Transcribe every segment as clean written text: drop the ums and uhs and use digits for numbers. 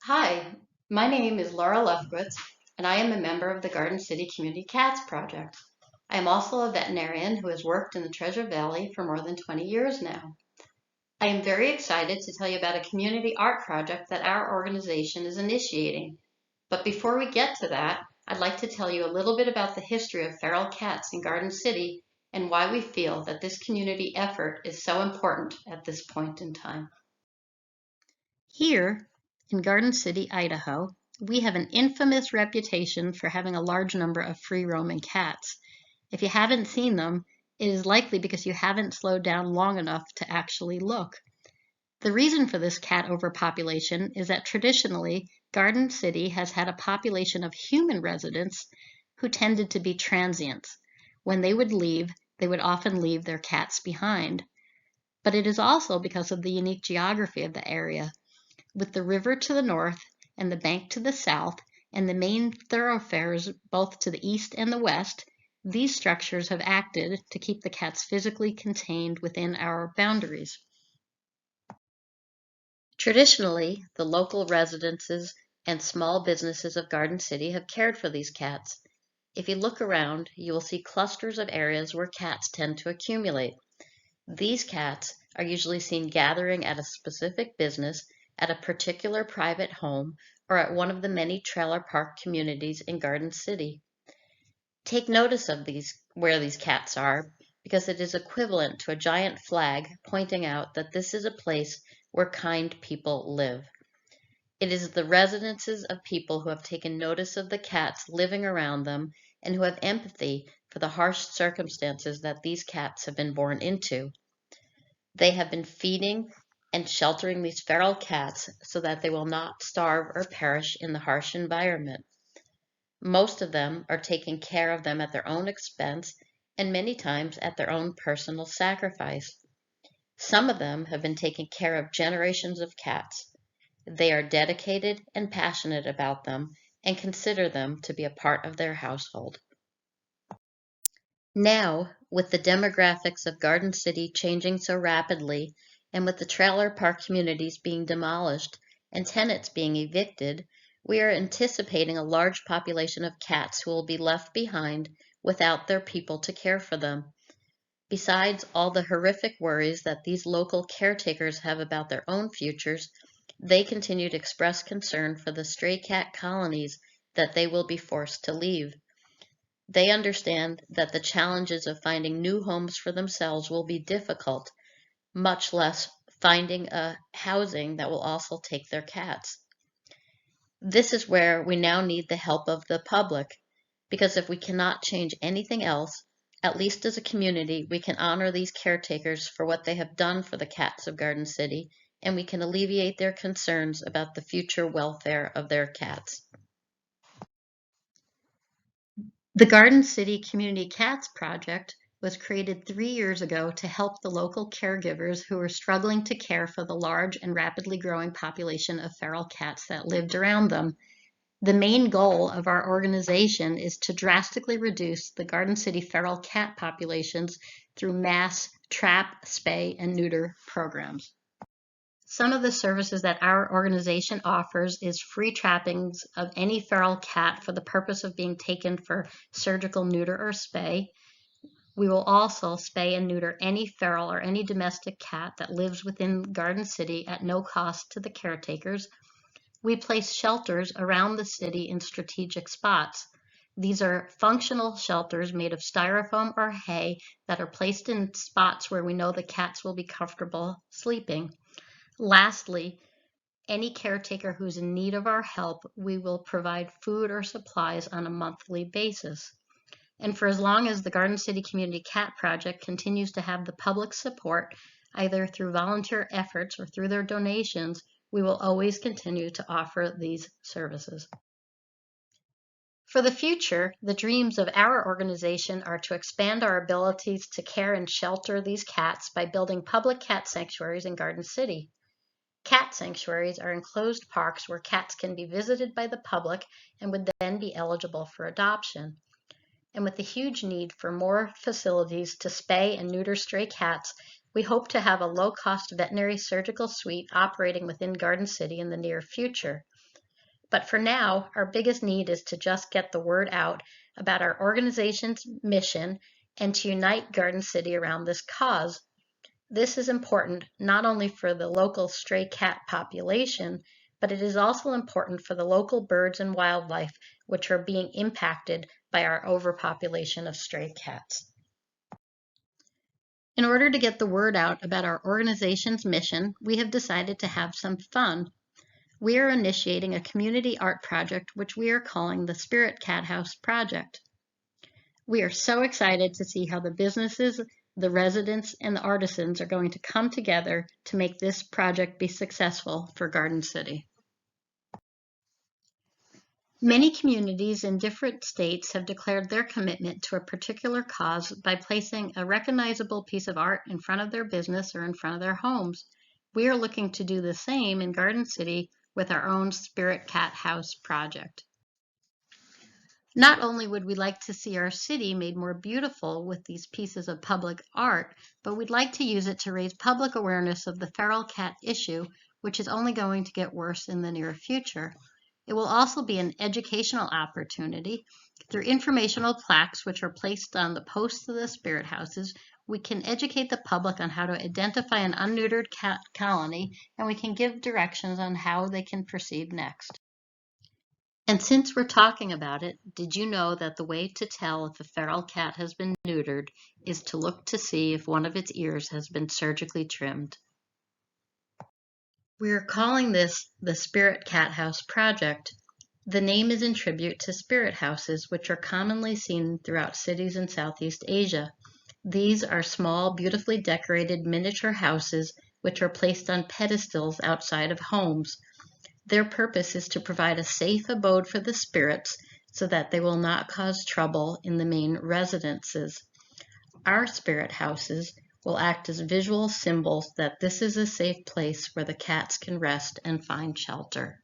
Hi, my name is Laura Lefkowitz, and I am a member of the Garden City Community Cats Project. I am also a veterinarian who has worked in the Treasure Valley for more than 20 years now. I am very excited to tell you about a community art project that our organization is initiating. But before we get to that, I'd like to tell you a little bit about the history of feral cats in Garden City and why we feel that this community effort is so important at this point in time. Here in Garden City, Idaho, we have an infamous reputation for having a large number of free roaming cats. If you haven't seen them, it is likely because you haven't slowed down long enough to actually look. The reason for this cat overpopulation is that traditionally, Garden City has had a population of human residents who tended to be transients. When they would leave, they would often leave their cats behind. But it is also because of the unique geography of the area. With the river to the north and the bank to the south, and the main thoroughfares both to the east and the west, these structures have acted to keep the cats physically contained within our boundaries. Traditionally, the local residences and small businesses of Garden City have cared for these cats. If you look around, you will see clusters of areas where cats tend to accumulate. These cats are usually seen gathering at a specific business, at a particular private home, or at one of the many trailer park communities in Garden City. Take notice of where these cats are, because it is equivalent to a giant flag pointing out that this is a place where kind people live. It is the residences of people who have taken notice of the cats living around them and who have empathy for the harsh circumstances that these cats have been born into. They have been feeding and sheltering these feral cats so that they will not starve or perish in the harsh environment. Most of them are taking care of them at their own expense and many times at their own personal sacrifice. Some of them have been taking care of generations of cats. They are dedicated and passionate about them and consider them to be a part of their household. Now, with the demographics of Garden City changing so rapidly, and with the trailer park communities being demolished and tenants being evicted, we are anticipating a large population of cats who will be left behind without their people to care for them. Besides all the horrific worries that these local caretakers have about their own futures, they continue to express concern for the stray cat colonies that they will be forced to leave. They understand that the challenges of finding new homes for themselves will be difficult, much less finding a housing that will also take their cats. This is where we now need the help of the public, because if we cannot change anything else, at least as a community, we can honor these caretakers for what they have done for the cats of Garden City, and we can alleviate their concerns about the future welfare of their cats. The Garden City Community Cats Project was created 3 years ago to help the local caregivers who were struggling to care for the large and rapidly growing population of feral cats that lived around them. The main goal of our organization is to drastically reduce the Garden City feral cat populations through mass trap, spay, and neuter programs. Some of the services that our organization offers is free trappings of any feral cat for the purpose of being taken for surgical neuter or spay. We will also spay and neuter any feral or any domestic cat that lives within Garden City at no cost to the caretakers. We place shelters around the city in strategic spots. These are functional shelters made of styrofoam or hay that are placed in spots where we know the cats will be comfortable sleeping. Lastly, any caretaker who's in need of our help, we will provide food or supplies on a monthly basis. And for as long as the Garden City Community Cat Project continues to have the public support, either through volunteer efforts or through their donations, we will always continue to offer these services. For the future, the dreams of our organization are to expand our abilities to care and shelter these cats by building public cat sanctuaries in Garden City. Cat sanctuaries are enclosed parks where cats can be visited by the public and would then be eligible for adoption. And with the huge need for more facilities to spay and neuter stray cats, we hope to have a low-cost veterinary surgical suite operating within Garden City in the near future. But for now, our biggest need is to just get the word out about our organization's mission and to unite Garden City around this cause. This is important not only for the local stray cat population, but it is also important for the local birds and wildlife, which are being impacted by our overpopulation of stray cats. In order to get the word out about our organization's mission, we have decided to have some fun. We are initiating a community art project, which we are calling the Spirit Cat House Project. We are so excited to see how the businesses, the residents, and the artisans are going to come together to make this project be successful for Garden City. Many communities in different states have declared their commitment to a particular cause by placing a recognizable piece of art in front of their business or in front of their homes. We are looking to do the same in Garden City with our own Spirit Cat House project. Not only would we like to see our city made more beautiful with these pieces of public art, but we'd like to use it to raise public awareness of the feral cat issue, which is only going to get worse in the near future. It will also be an educational opportunity. Through informational plaques which are placed on the posts of the spirit houses, we can educate the public on how to identify an unneutered cat colony, and we can give directions on how they can proceed next. And since we're talking about it, did you know that the way to tell if a feral cat has been neutered is to look to see if one of its ears has been surgically trimmed? We are calling this the Spirit Cat House Project. The name is in tribute to spirit houses, which are commonly seen throughout cities in Southeast Asia. These are small, beautifully decorated miniature houses which are placed on pedestals outside of homes. Their purpose is to provide a safe abode for the spirits so that they will not cause trouble in the main residences. Our spirit houses will act as visual symbols that this is a safe place where the cats can rest and find shelter.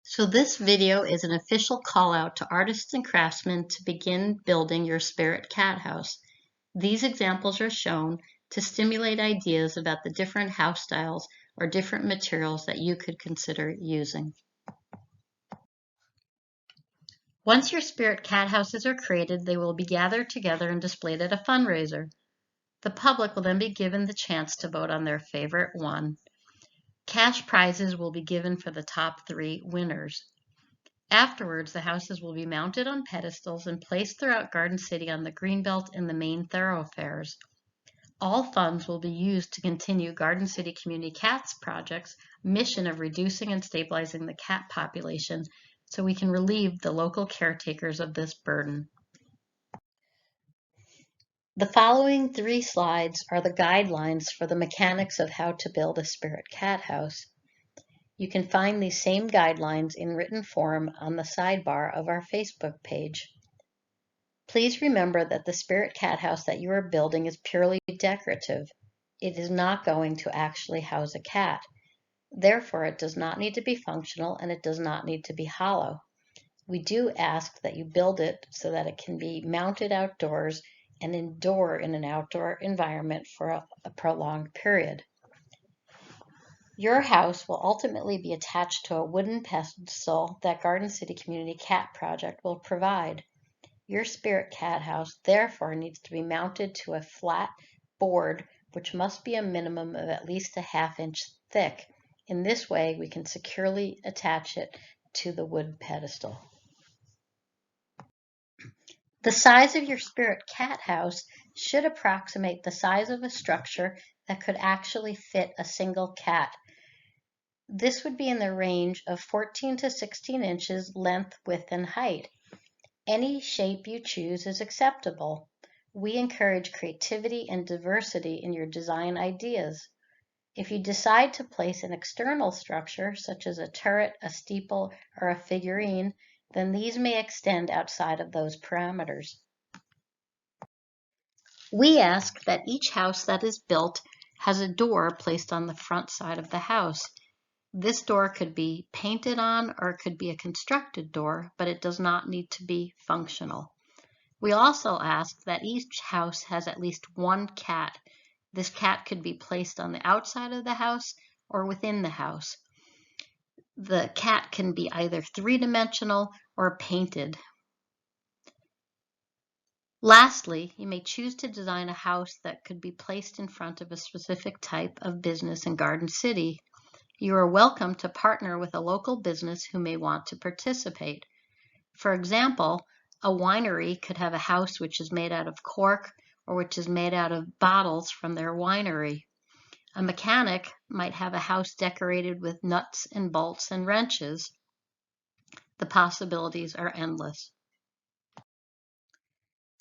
So this video is an official call out to artists and craftsmen to begin building your spirit cat house. These examples are shown to stimulate ideas about the different house styles or different materials that you could consider using. Once your spirit cat houses are created, they will be gathered together and displayed at a fundraiser. The public will then be given the chance to vote on their favorite one. Cash prizes will be given for the top 3 winners. Afterwards, the houses will be mounted on pedestals and placed throughout Garden City on the Greenbelt and the main thoroughfares. All funds will be used to continue Garden City Community Cats Project's mission of reducing and stabilizing the cat population so we can relieve the local caretakers of this burden. The following 3 slides are the guidelines for the mechanics of how to build a spirit cat house. You can find these same guidelines in written form on the sidebar of our Facebook page. Please remember that the spirit cat house that you are building is purely decorative. It is not going to actually house a cat. Therefore, it does not need to be functional and it does not need to be hollow. We do ask that you build it so that it can be mounted outdoors and endure in an outdoor environment for a prolonged period. Your house will ultimately be attached to a wooden pedestal that Garden City Community Cat Project will provide. Your spirit cat house therefore needs to be mounted to a flat board which must be a minimum of at least a ½ inch thick. In this way, we can securely attach it to the wood pedestal. The size of your spirit cat house should approximate the size of a structure that could actually fit a single cat. This would be in the range of 14 to 16 inches length, width, and height. Any shape you choose is acceptable. We encourage creativity and diversity in your design ideas. If you decide to place an external structure, such as a turret, a steeple, or a figurine, then these may extend outside of those parameters. We ask that each house that is built has a door placed on the front side of the house. This door could be painted on or it could be a constructed door, but it does not need to be functional. We also ask that each house has at least 1 cat. This cat could be placed on the outside of the house or within the house. The cat can be either three-dimensional or painted. Lastly, you may choose to design a house that could be placed in front of a specific type of business in Garden City. You are welcome to partner with a local business who may want to participate. For example, a winery could have a house which is made out of cork or which is made out of bottles from their winery. A mechanic might have a house decorated with nuts and bolts and wrenches. The possibilities are endless.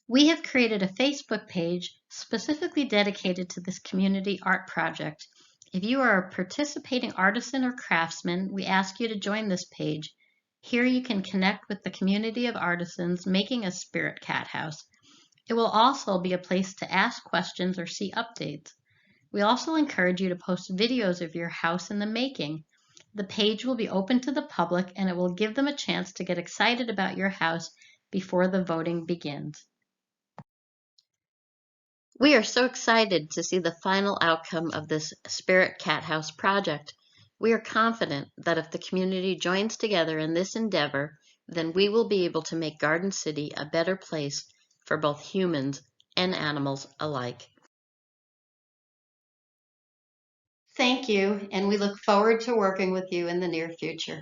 We have created a Facebook page specifically dedicated to this community art project. If you are a participating artisan or craftsman, we ask you to join this page. Here you can connect with the community of artisans making a spirit cat house. It will also be a place to ask questions or see updates. We also encourage you to post videos of your house in the making. The page will be open to the public and it will give them a chance to get excited about your house before the voting begins. We are so excited to see the final outcome of this Spirit Cat House project. We are confident that if the community joins together in this endeavor, then we will be able to make Garden City a better place for both humans and animals alike. Thank you, and we look forward to working with you in the near future.